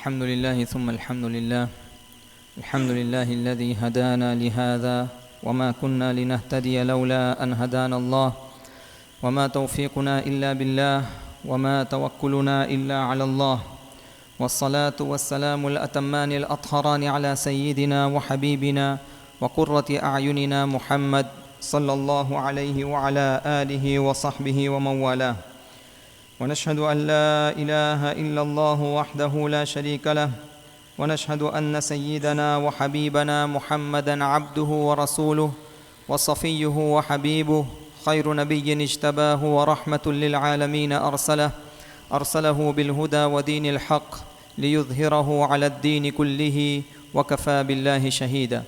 الحمد لله ثم الحمد لله الحمد لله الذي هدانا لهذا وما كنا لنهتدي لولا أن هدانا الله وما توفيقنا إلا بالله وما توكلنا إلا على الله والصلاة والسلام الأتمان الأطهران على سيدنا وحبيبنا وقرة أعيننا محمد صلى الله عليه وعلى آله وصحبه ومن والاه ونشهد أن لا إله إلا الله وحده لا شريك له ونشهد أن سيدنا وحبيبنا محمدًا عبده ورسوله وصفيه وحبيبه خير نبي اجتباه ورحمة للعالمين أرسله بالهدى ودين الحق ليظهره على الدين كله وكفى بالله شهيدا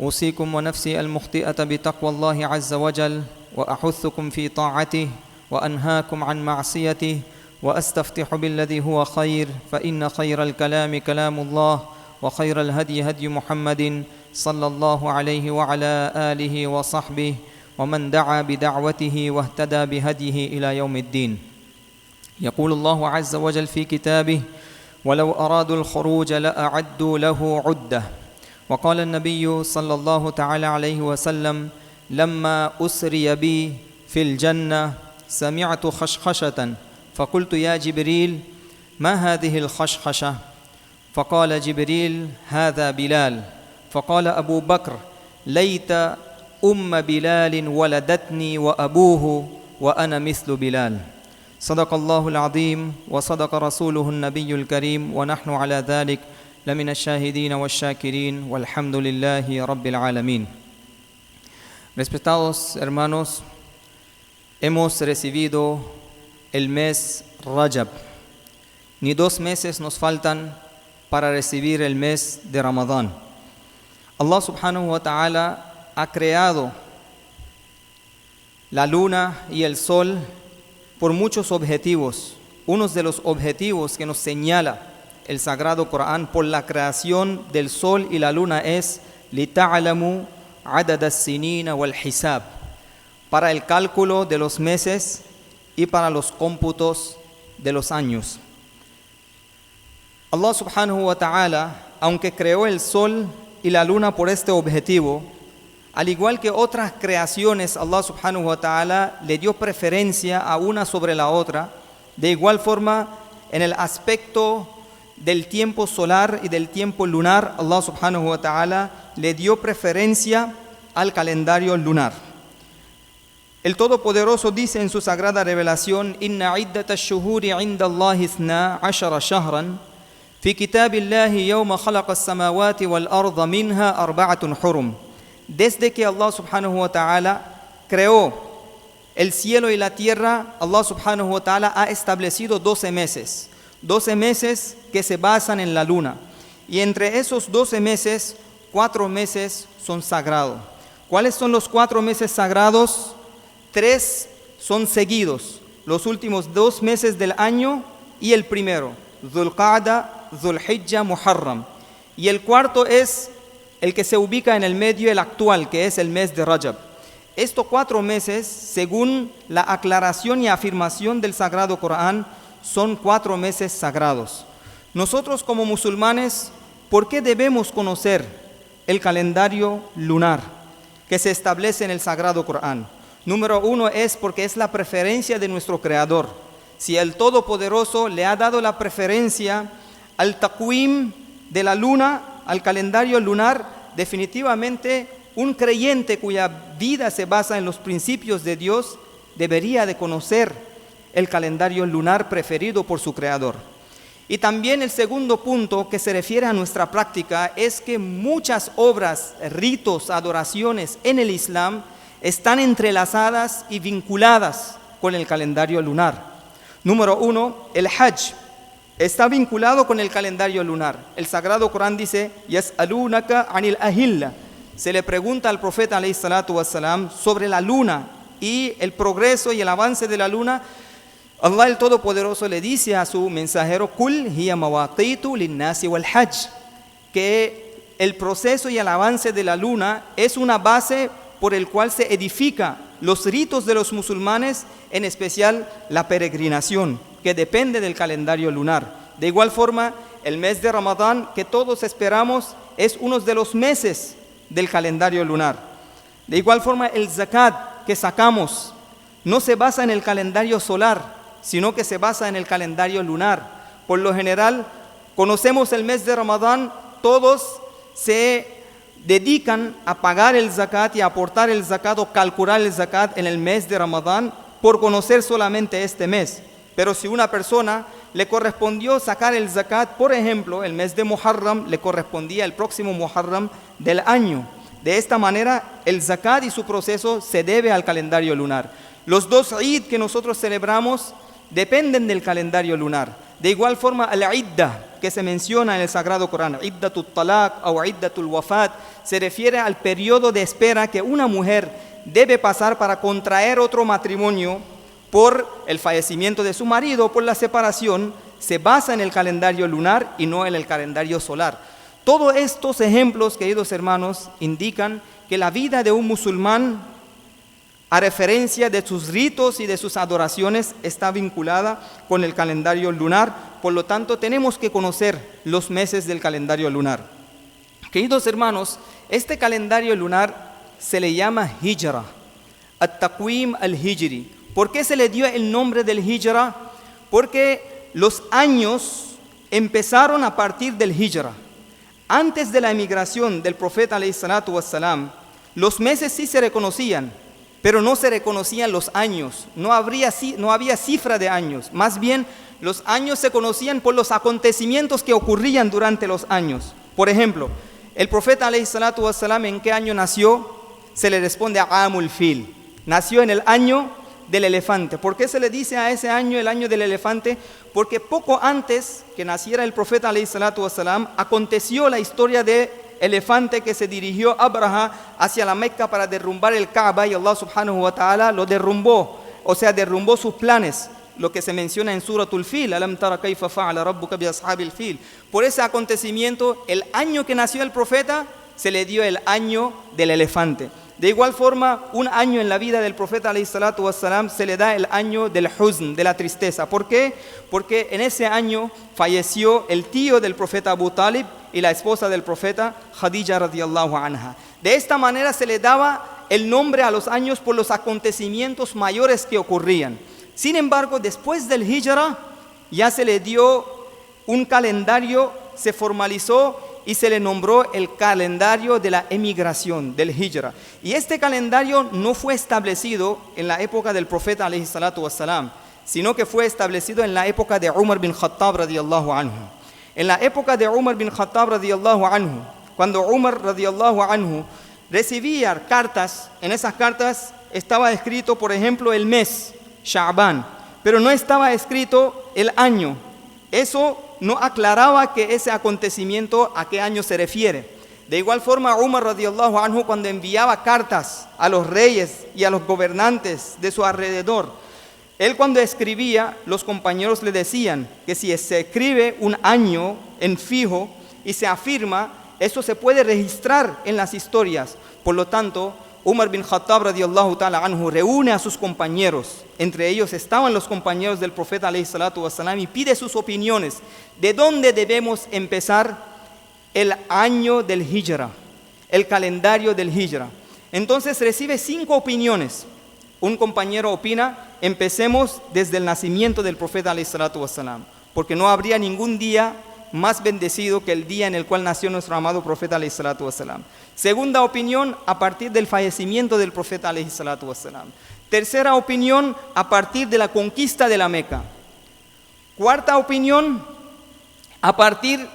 أوصيكم ونفسي المخطئة بتقوى الله عز وجل وأحثكم في طاعته وأنهاكم عن معصيته وأستفتح بالذي هو خير فإن خير الكلام كلام الله وخير الهدي هدي محمد صلى الله عليه وعلى آله وصحبه ومن دعا بدعوته واهتدى بهديه إلى يوم الدين. يقول الله عز وجل في كتابه: ولو أرادوا الخروج لأعدوا له عدة. وقال النبي صلى الله تعالى عليه وسلم: لما أسري بي في الجنة سمعت خشخشة فقلت يا جبريل ما هذه الخشخشة؟ فقال جبريل: هذا بلال. فقال أبو بكر: ليت أم بلال ولدتني وأبوه وأنا مثل بلال. صدق الله العظيم وصدق رسوله النبي الكريم ونحن على ذلك لمن الشاهدين والشاكرين والحمد لله رب العالمين. Respetados hermanos, hemos recibido el mes Rajab. Ni 2 meses nos faltan para recibir el mes de Ramadán. Allah subhanahu wa ta'ala ha creado la luna y el sol por muchos objetivos. Uno de los objetivos que nos señala el Sagrado Corán por la creación del sol y la luna es لِتَعْلَمُوا عَدَدَ السِّنِينَ وَالْحِسَابِ, para el cálculo de los meses y para los cómputos de los años. Allah subhanahu wa ta'ala, aunque creó el sol y la luna por este objetivo, al igual que otras creaciones, Allah subhanahu wa ta'ala le dio preferencia a una sobre la otra. De igual forma, en el aspecto del tiempo solar y del tiempo lunar, Allah subhanahu wa ta'ala le dio preferencia al calendario lunar. El Todopoderoso dice en su sagrada revelación: Inna iddata ash-shuhuri 'inda Allahi 12 shahran fi kitabillahi yawma khalaqa as-samawati wal arda minha arba'atun hurum. Desde que Allah subhanahu wa ta'ala creó el cielo y la tierra, Allah subhanahu wa ta'ala ha establecido 12 meses. 12 meses que se basan en la luna. Y entre esos 12 meses, 4 meses son sagrados. ¿Cuáles son los 4 meses sagrados? 3 son seguidos, los últimos 2 meses del año y el primero, Dhul-Qa'da, Dhul-Hijja, Muharram. Y el cuarto es el que se ubica en el medio, el actual, que es el mes de Rajab. Estos 4 meses, según la aclaración y afirmación del Sagrado Corán, son 4 meses sagrados. Nosotros como musulmanes, ¿por qué debemos conocer el calendario lunar que se establece en el Sagrado Corán? Número 1 es porque es la preferencia de nuestro Creador. Si el Todopoderoso le ha dado la preferencia al taqwim de la luna, al calendario lunar, definitivamente un creyente cuya vida se basa en los principios de Dios debería de conocer el calendario lunar preferido por su Creador. Y también el segundo punto que se refiere a nuestra práctica es que muchas obras, ritos, adoraciones en el Islam están entrelazadas y vinculadas con el calendario lunar. Número 1, el Hajj está vinculado con el calendario lunar. El Sagrado Corán dice: Yas'alunaka anil ahilla. Se le pregunta al profeta alayhi salatu wassalam sobre la luna y el progreso y el avance de la luna. Allah el Todopoderoso le dice a su mensajero: Kul hiya mawaqitu linnasi wal hajj, que el proceso y el avance de la luna es una base por el cual se edifica los ritos de los musulmanes, en especial la peregrinación, que depende del calendario lunar. De igual forma, el mes de Ramadán, que todos esperamos, es uno de los meses del calendario lunar. De igual forma, el zakat que sacamos no se basa en el calendario solar, sino que se basa en el calendario lunar. Por lo general, conocemos el mes de Ramadán, todos se dedican a pagar el zakat y a aportar el zakat o calcular el zakat en el mes de Ramadán por conocer solamente este mes. Pero si una persona le correspondió sacar el zakat, por ejemplo, el mes de Muharram, le correspondía el próximo Muharram del año. De esta manera, el zakat y su proceso se debe al calendario lunar. Los dos Eid que nosotros celebramos dependen del calendario lunar. De igual forma, al-idda, que se menciona en el Sagrado Corán, iddatul talaq o iddatul wafat, se refiere al periodo de espera que una mujer debe pasar para contraer otro matrimonio por el fallecimiento de su marido o por la separación. Se basa en el calendario lunar y no en el calendario solar. Todos estos ejemplos, queridos hermanos, indican que la vida de un musulmán, a referencia de sus ritos y de sus adoraciones, está vinculada con el calendario lunar. Por lo tanto, tenemos que conocer los meses del calendario lunar. Queridos hermanos, este calendario lunar se le llama Hijra, At-Taqwim al-Hijri. ¿Por qué se le dio el nombre del Hijra? Porque los años empezaron a partir del Hijra. Antes de la emigración del profeta alayhi salatu wassalam, los meses sí se reconocían, pero no se reconocían los años, no había cifra de años. Más bien, los años se conocían por los acontecimientos que ocurrían durante los años. Por ejemplo, el profeta alayhi salatu wassalam, ¿en qué año nació? Se le responde a Amul Fil. Nació en el año del elefante. ¿Por qué se le dice a ese año el año del elefante? Porque poco antes que naciera el profeta alayhi salatu wassalam, aconteció la historia de elefante que se dirigió Abraha hacia la Meca para derrumbar el Kaaba, y Allah subhanahu wa ta'ala lo derrumbó, o sea, derrumbó sus planes, lo que se menciona en Suratul Fil, Alam tara kayfa fa'ala rabbuka bi ashabil fil. Por ese acontecimiento, el año que nació el profeta se le dio el año del elefante. De igual forma, un año en la vida del profeta alayhi salatu wassalam se le da el año del huzn, de la tristeza. ¿Por qué? Porque en ese año falleció el tío del profeta Abu Talib y la esposa del profeta Khadija radiyallahu anha. De esta manera se le daba el nombre a los años por los acontecimientos mayores que ocurrían. Sin embargo, después del Hijra ya se le dio un calendario, se formalizó y se le nombró el calendario de la emigración, del Hijra. Y este calendario no fue establecido en la época del profeta alayhi salatu wassalam, sino que fue establecido en la época de Umar bin Khattab radiyallahu anhu. En la época de Umar bin Khattab radiyallahu anhu, cuando Umar radiyallahu anhu recibía cartas, en esas cartas estaba escrito, por ejemplo, el mes, Sha'ban, pero no estaba escrito el año. Eso no aclaraba que ese acontecimiento a qué año se refiere. De igual forma, Umar radiyallahu anhu, cuando enviaba cartas a los reyes y a los gobernantes de su alrededor, él cuando escribía, los compañeros le decían que si se escribe un año en fijo y se afirma, eso se puede registrar en las historias. Por lo tanto, Umar bin Khattab radiyallahu ta'ala anhu reúne a sus compañeros, entre ellos estaban los compañeros del profeta alayhi salatu wassalam, y pide sus opiniones de dónde debemos empezar el año del Hijra, el calendario del Hijra. Entonces recibe 5 opiniones. Un compañero opina, empecemos desde el nacimiento del profeta alayhi salatu wassalam, porque no habría ningún día más bendecido que el día en el cual nació nuestro amado profeta alayhi salatu wassalam. Segunda opinión, a partir del fallecimiento del profeta alayhi salatu wassalam. Tercera opinión, a partir de la conquista de la Meca. Cuarta opinión, a partir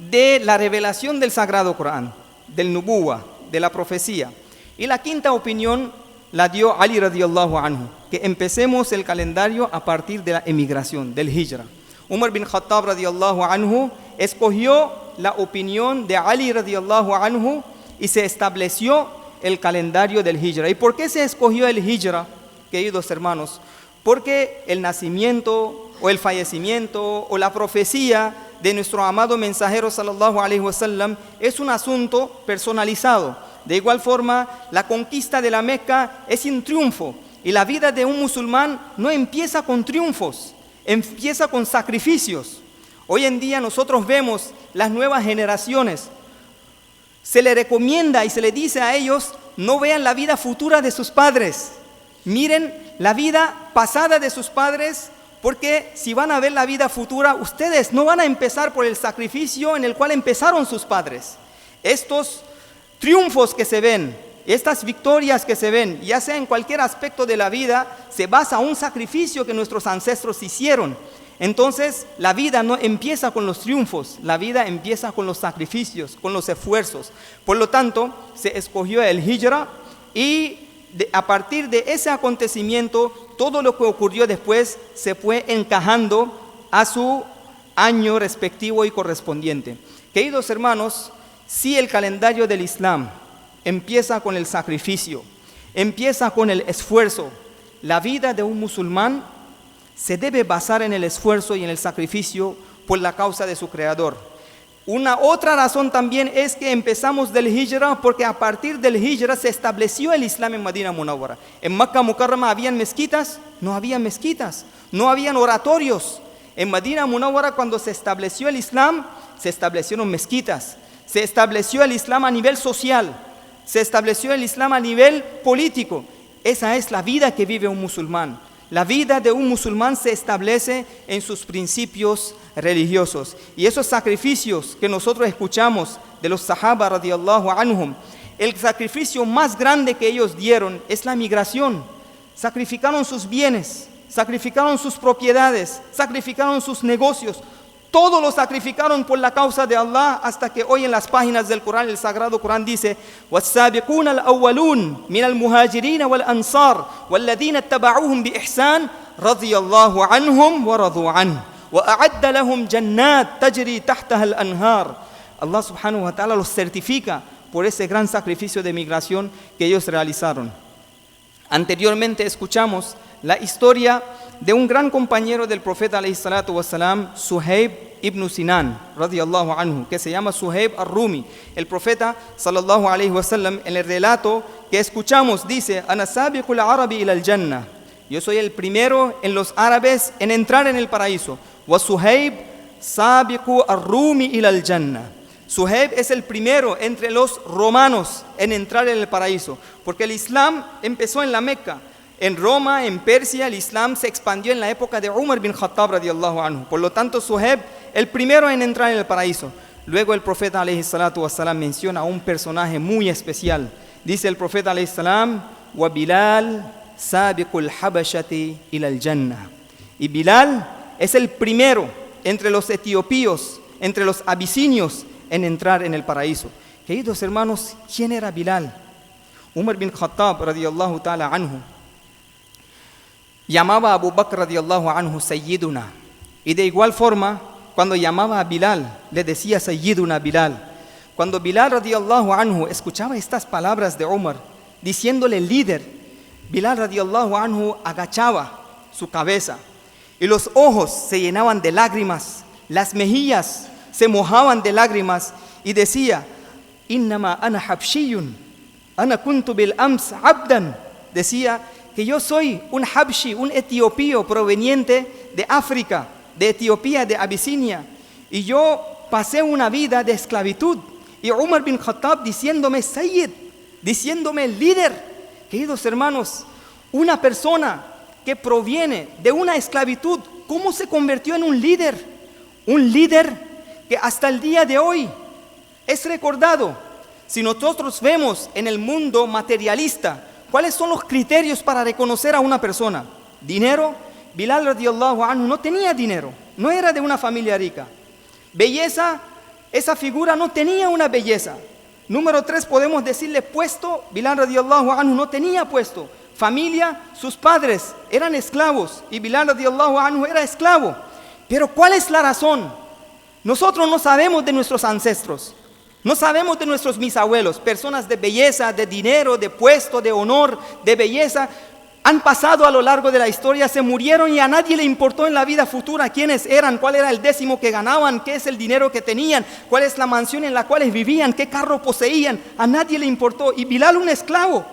de la revelación del Sagrado Corán, del Nubuwa, de la profecía. Y la quinta opinión la dio Ali radiyallahu anhu, que empecemos el calendario a partir de la emigración, del Hijra. Umar bin Khattab radiyallahu anhu escogió la opinión de Ali radiyallahu anhu y se estableció el calendario del Hijra. ¿Y por qué se escogió el Hijra, queridos hermanos? Porque el nacimiento o el fallecimiento o la profecía de nuestro amado mensajero sallallahu alaihi wasallam es un asunto personalizado. De igual forma, la conquista de la Meca es un triunfo, y la vida de un musulmán no empieza con triunfos, empieza con sacrificios. Hoy en día nosotros vemos las nuevas generaciones. Se le recomienda y se le dice a ellos, no vean la vida futura de sus padres. Miren la vida pasada de sus padres, porque si van a ver la vida futura, ustedes no van a empezar por el sacrificio en el cual empezaron sus padres. Estos triunfos que se ven, estas victorias que se ven, ya sea en cualquier aspecto de la vida, se basa en un sacrificio que nuestros ancestros hicieron. Entonces, la vida no empieza con los triunfos, la vida empieza con los sacrificios, con los esfuerzos. Por lo tanto, se escogió el hijra y a partir de ese acontecimiento, todo lo que ocurrió después se fue encajando a su año respectivo y correspondiente. Queridos hermanos, si el calendario del Islam empieza con el sacrificio, empieza con el esfuerzo, la vida de un musulmán se debe basar en el esfuerzo y en el sacrificio por la causa de su creador. Una otra razón también es que empezamos del hijra porque a partir del hijra se estableció el Islam en Medina Munawwara. En Makkah Mukarrama habían mezquitas, no habían mezquitas, no habían oratorios. En Medina Munawwara cuando se estableció el Islam, se establecieron mezquitas, se estableció el Islam a nivel social, se estableció el Islam a nivel político. Esa es la vida que vive un musulmán. La vida de un musulmán se establece en sus principios religiosos. Y esos sacrificios que nosotros escuchamos de los sahaba radiyallahu anhum, el sacrificio más grande que ellos dieron es la migración. Sacrificaron sus bienes, sacrificaron sus propiedades, sacrificaron sus negocios. Todo lo sacrificaron por la causa de Allah, hasta que hoy en las páginas del Corán, el Sagrado Corán dice: وَالسَّابِقُونَ الْأَوَّلُونَ مِنَ الْمُهَاجِرِينَ وَالْأَنصَارِ وَالَّذِينَ اتَّبَعُوهُمْ بِإِحْسَانٍ رَضِيَ اللَّهُ عَنْهُمْ وَرَضُوا عَنْهُ وَأَعَدَّ لَهُمْ جَنَّاتٍ تَجْرِي تَحْتَهَا الْأَنْهَارُ. Allah subhanahu wa ta'ala los certifica por ese gran sacrificio de migración que ellos realizaron. Anteriormente escuchamos la historia de un gran compañero del profeta alayhi salatu wassalam, Suhaib ibn Sinan radiyallahu anhu, que se llama Suhaib ar-Rumi. El profeta sallallahu alayhi wasallam, en el relato que escuchamos, dice: Ana sabiqul arabi ila al-jannah, yo soy el primero en los árabes en entrar en el paraíso. Wa Suhaib sabiqu ar-Rumi ila al-jannah, Suhaib es el primero entre los romanos en entrar en el paraíso, porque el Islam empezó en la Meca. En Roma, en Persia, el Islam se expandió en la época de Umar bin Khattab radiyallahu anhu. Por lo tanto, Suhaib, el primero en entrar en el paraíso. Luego el profeta alayhi salatu wassalam menciona a un personaje muy especial. Dice el profeta alayhi salam: wa Bilal sabiqul habashati ila al-jannah. Y Bilal es el primero entre los etiopíos, entre los abisinios, en entrar en el paraíso. Queridos hermanos, ¿quién era Bilal? Umar bin Khattab radiyallahu ta'ala anhu llamaba a Abu Bakr radiyallahu anhu Sayyiduna, y de igual forma cuando llamaba a Bilal le decía Sayyiduna Bilal. Cuando Bilal radiyallahu anhu escuchaba estas palabras de Umar diciéndole líder, Bilal radiyallahu anhu agachaba su cabeza y los ojos se llenaban de lágrimas, las mejillas se mojaban de lágrimas y decía: innama ana habshiyun, ana kuntu bil ams abdan. Decía que yo soy un habshi, un etiopío proveniente de África, de Etiopía, de Abisinia, y yo pasé una vida de esclavitud. Y Umar bin Khattab diciéndome Sayyid, diciéndome líder. Queridos hermanos, una persona que proviene de una esclavitud, ¿cómo se convirtió en un líder? Un líder que hasta el día de hoy es recordado. Si nosotros vemos en el mundo materialista, ¿cuáles son los criterios para reconocer a una persona? Dinero. Bilal radiyallahu anhu no tenía dinero, no era de una familia rica. Belleza, esa figura no tenía una belleza. Número 3, podemos decirle puesto. Bilal radiyallahu anhu no tenía puesto. Familia, sus padres eran esclavos y Bilal radiyallahu anhu era esclavo. Pero ¿cuál es la razón? Nosotros no sabemos de nuestros ancestros. No sabemos de nuestros bisabuelos, personas de belleza, de dinero, de puesto, de honor, de belleza. Han pasado a lo largo de la historia, se murieron y a nadie le importó en la vida futura quiénes eran, cuál era el décimo que ganaban, qué es el dinero que tenían, cuál es la mansión en la cual vivían, qué carro poseían. A nadie le importó. Y Bilal, un esclavo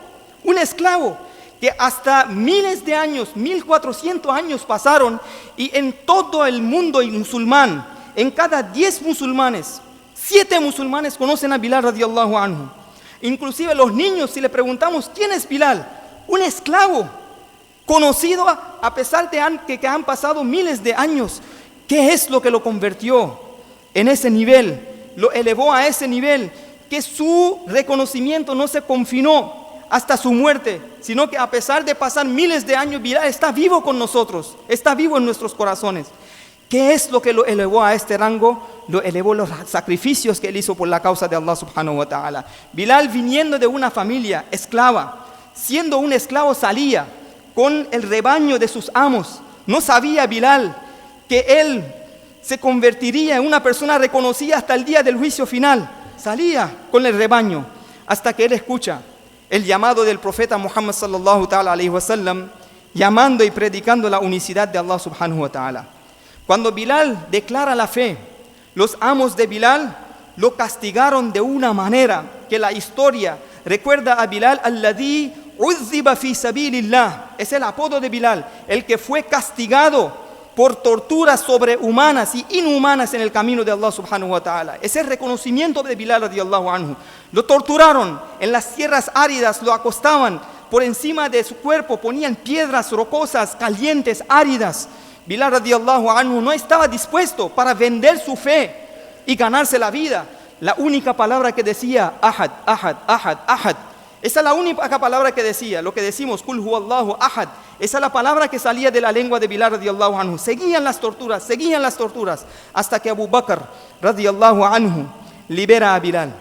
que hasta miles de años, 1400 años pasaron, y en todo el mundo musulmán, en cada 10 musulmanes, 7 musulmanes conocen a Bilal radiyallahu anhu. Inclusive los niños, si le preguntamos, ¿quién es Bilal? Un esclavo, conocido a pesar de que han pasado miles de años. ¿Qué es lo que lo convirtió en ese nivel? Lo elevó a ese nivel, que su reconocimiento no se confinó hasta su muerte, sino que a pesar de pasar miles de años, Bilal está vivo con nosotros, está vivo en nuestros corazones. ¿Qué es lo que lo elevó a este rango? Lo elevó los sacrificios que él hizo por la causa de Allah subhanahu wa ta'ala. Bilal, viniendo de una familia esclava, siendo un esclavo, salía con el rebaño de sus amos. No sabía Bilal que él se convertiría en una persona reconocida hasta el día del juicio final. Salía con el rebaño hasta que él escucha el llamado del profeta Muhammad sallallahu ta'ala alayhi wa sallam, llamando y predicando la unicidad de Allah subhanahu wa ta'ala. Cuando Bilal declara la fe, los amos de Bilal lo castigaron de una manera que la historia recuerda a Bilal alladhi uzziba fi sabilillah. Es el apodo de Bilal, el que fue castigado por torturas sobrehumanas y inhumanas en el camino de Allah subhanahu wa ta'ala. Ese es el reconocimiento de Bilal radiyallahu anhu. Lo torturaron en las tierras áridas, lo acostaban por encima de su cuerpo, ponían piedras rocosas, calientes, áridas. Bilal radiyallahu anhu no estaba dispuesto para vender su fe y ganarse la vida. La única palabra que decía, ahad, ahad, ahad, ahad. Esa es la única palabra que decía, lo que decimos, kul huwallahu ahad. Esa es la palabra que salía de la lengua de Bilal radiyallahu anhu. Seguían las torturas, hasta que Abu Bakr radiyallahu anhu libera a Bilal.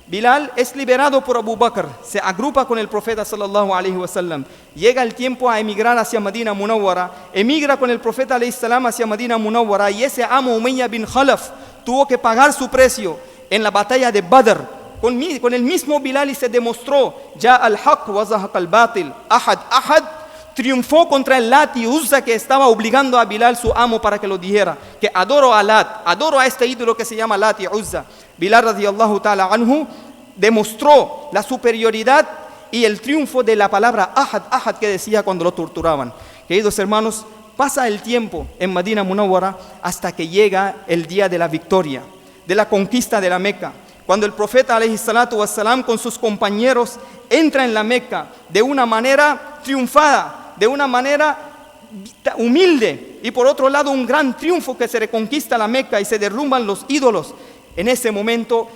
Bilal es liberado por Abu Bakr, se agrupa con el profeta sallallahu alaihi wasallam. Llega el tiempo a emigrar hacia Medina Munawwara, emigra con el profeta alayhi salam hacia Medina Munawwara, y ese amo Umayya bin Khalaf tuvo que pagar su precio en la batalla de Badr. Con el mismo Bilal, y se demostró, ya al-haq wa zahaqa al-batil, ahad, ahad, triunfó contra el Lat y Uzza, que estaba obligando a Bilal, su amo, para que lo dijera, que adoro a Lat, adoro a este ídolo que se llama Lat y Uzza. Bilal radiyallahu ta'ala anhu demostró la superioridad y el triunfo de la palabra ahad, ahad, que decía cuando lo torturaban. Queridos hermanos, pasa el tiempo en Medina Munawwara hasta que llega el día de la victoria, de la conquista de la Meca. Cuando el profeta alayhi salatu wassalam con sus compañeros entra en la Meca de una manera triunfada, de una manera humilde, y por otro lado un gran triunfo, que se reconquista la Meca y se derrumban los ídolos. En ese momento,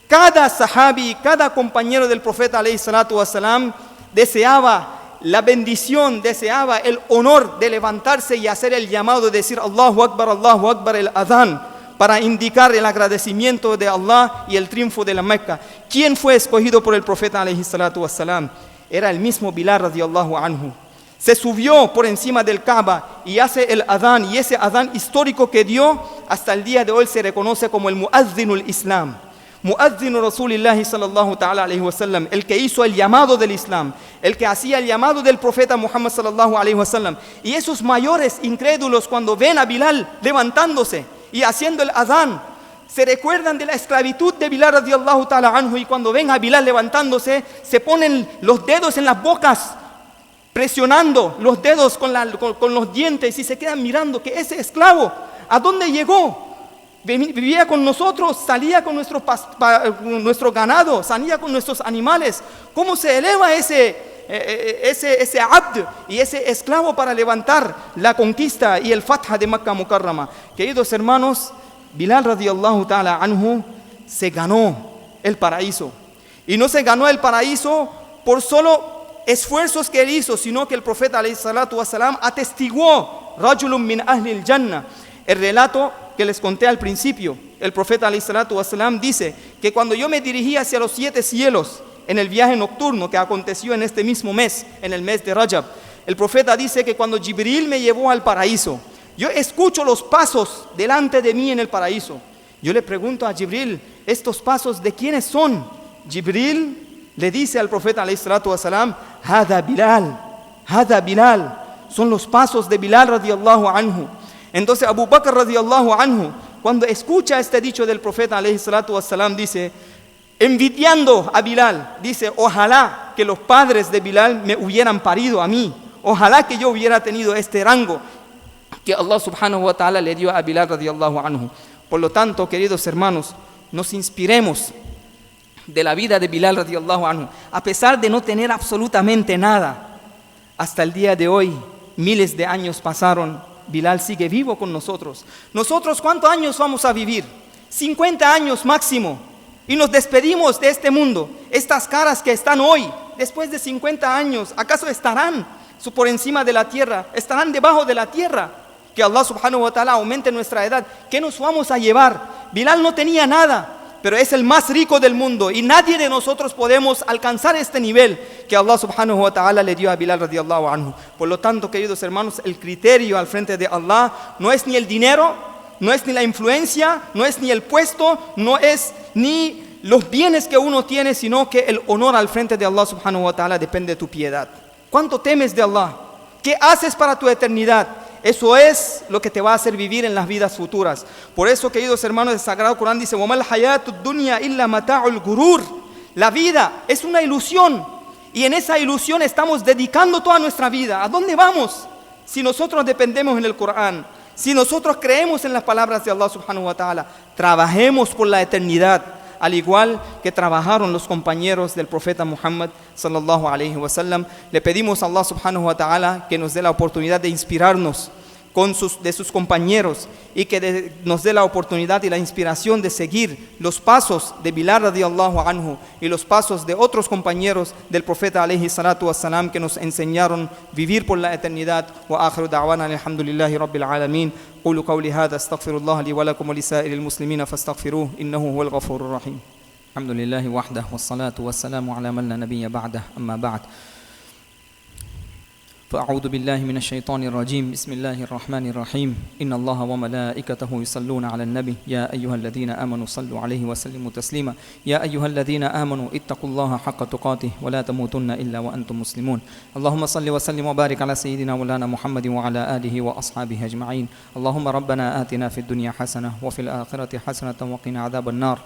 cada sahabi, cada compañero del profeta alayhi salatu wassalam deseaba la bendición, deseaba el honor de levantarse y hacer el llamado, de decir Allahu Akbar, el adhan, para indicar el agradecimiento de Allah y el triunfo de la Meca. ¿Quién fue escogido por el profeta alayhi salatu wassalam? Era el mismo Bilal radiyallahu anhu. Se subió por encima del Kaaba y hace el adán, y ese adán histórico que dio hasta el día de hoy se reconoce como el muadzinul Islam, muadzinu Rasulillahi sallallahu ta'ala alayhi wasallam, el que hizo el llamado del Islam, el que hacía el llamado del profeta Muhammad sallallahu alayhi wasallam. Y esos mayores incrédulos, cuando ven a Bilal levantándose y haciendo el adán, se recuerdan de la esclavitud de Bilal radiyallahu ta'ala anhu, y cuando ven a Bilal levantándose, se ponen los dedos en las bocas, presionando los dedos con los dientes, y se quedan mirando que ese esclavo, ¿a dónde llegó? Vivía con nosotros, salía con nuestro ganado, salía con nuestros animales. ¿Cómo se eleva ese abd y ese esclavo para levantar la conquista y el fatha de Makkah Mukarrama? Queridos hermanos, Bilal radiyallahu ta'ala anhu se ganó el paraíso. Y no se ganó el paraíso por solo esfuerzos que él hizo, sino que el profeta alayhi salatu wassalam atestiguó rajulun min ahli al-jannah. El relato que les conté al principio, el profeta alayhi salatu wassalam dice que cuando yo me dirigí hacia los 7 cielos en el viaje nocturno que aconteció en este mismo mes, en el mes de Rajab, el profeta dice que cuando Jibril me llevó al paraíso, yo escucho los pasos delante de mí en el paraíso. Yo le pregunto a Jibril, ¿estos pasos de quiénes son? Jibril le dice al profeta alayhi salatu wassalam, hada Bilal, son los pasos de Bilal radiyallahu anhu. Entonces Abu Bakr radiyallahu anhu, cuando escucha este dicho del profeta alayhi salatu wassalam, dice, envidiando a Bilal, dice, ojalá que los padres de Bilal me hubieran parido a mí, ojalá que yo hubiera tenido este rango que Allah subhanahu wa ta'ala le dio a Bilal radiyallahu anhu. Por lo tanto, queridos hermanos, nos inspiremos de la vida de Bilal radiyallahu anhu. A pesar de no tener absolutamente nada, hasta el día de hoy, miles de años pasaron, Bilal sigue vivo con nosotros. ¿Nosotros cuántos años vamos a vivir? 50 años máximo. Y nos despedimos de este mundo. Estas caras que están hoy, después de 50 años, ¿acaso estarán por encima de la tierra? ¿Estarán debajo de la tierra? Que Allah subhanahu wa ta'ala aumente nuestra edad. ¿Qué nos vamos a llevar? Bilal no tenía nada, pero es el más rico del mundo y nadie de nosotros podemos alcanzar este nivel que Allah subhanahu wa ta'ala le dio a Bilal radiyallahu anhu. Por lo tanto, queridos hermanos, el criterio al frente de Allah no es ni el dinero, no es ni la influencia, no es ni el puesto, no es ni los bienes que uno tiene, sino que el honor al frente de Allah subhanahu wa ta'ala depende de tu piedad. ¿Cuánto temes de Allah? ¿Qué haces para tu eternidad? Eso es lo que te va a hacer vivir en las vidas futuras. Por eso, queridos hermanos, el Sagrado Corán dice: وَمَا الْحَيَاةُ الدُّنْيَا إِلَّا مَتَاعُ الْغُرُورِ. La vida es una ilusión y en esa ilusión estamos dedicando toda nuestra vida. ¿A dónde vamos? Si nosotros dependemos en el Corán, si nosotros creemos en las palabras de Allah subhanahu wa ta'ala, trabajemos por la eternidad, al igual que trabajaron los compañeros del profeta Muhammad sallallahu alayhi wa sallam. Le pedimos a Allah subhanahu wa ta'ala que nos dé la oportunidad de inspirarnos de sus compañeros y que nos dé la oportunidad y la inspiración de seguir los pasos de Bilal radiyallahu anhu y los pasos de otros compañeros del profeta alayhi salatu wassalam que nos enseñaron vivir por la eternidad. Wa akhiru da'wana alhamdulillahi rabbil alamin. قولوا قولي هذا استغفر الله لي ولكم ولسائر المسلمين فاستغفروه إنه هو الغفور الرحيم. الحمد لله وحده والصلاة والسلام على من لا نبي بعده أما بعد. فأعوذ بالله من الشيطان الرجيم. بسم الله الرحمن الرحيم. إن الله وملائكته يصلون على النبي يا أيها الذين آمنوا صلوا عليه وسلموا تسليما. يا أيها الذين آمنوا اتقوا الله حق تقاته ولا تموتن إلا وأنتم مسلمون. اللهم صل وسلم وبارك على سيدنا مولانا محمد وعلى آله وأصحابه أجمعين. اللهم ربنا آتنا في الدنيا حسنة وفي الآخرة حسنة وقنا عذاب النار.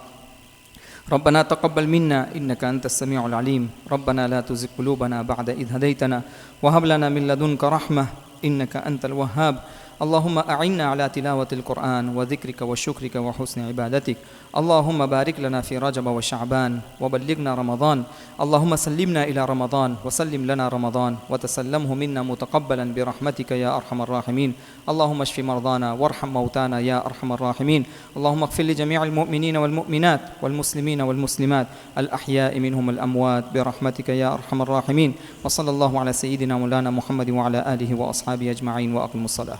ربنا تقبل منا إنك أنت السميع العليم. ربنا لا تزغ قلوبنا بعد إذ هديتنا وهب لنا من لدنك رحمة إنك أنت الوهاب. اللهم أعنا على تلاوة القرآن وذكرك وشكرك وحسن عبادتك. اللهم بارك لنا في رجب وشعبان وبلغنا رمضان. اللهم سلمنا إلى رمضان وسلم لنا رمضان وتسلمه منا متقبلا برحمتك يا أرحم الراحمين. اللهم اشف مرضانا وارحم موتانا يا أرحم الراحمين. اللهم اغفر لجميع المؤمنين والمؤمنات والمسلمين والمسلمات الأحياء منهم الأموات برحمتك يا أرحم الراحمين. وصلى الله على سيدنا مولانا محمد وعلى آله وأصحابه أجمعين وأقم الصلاة.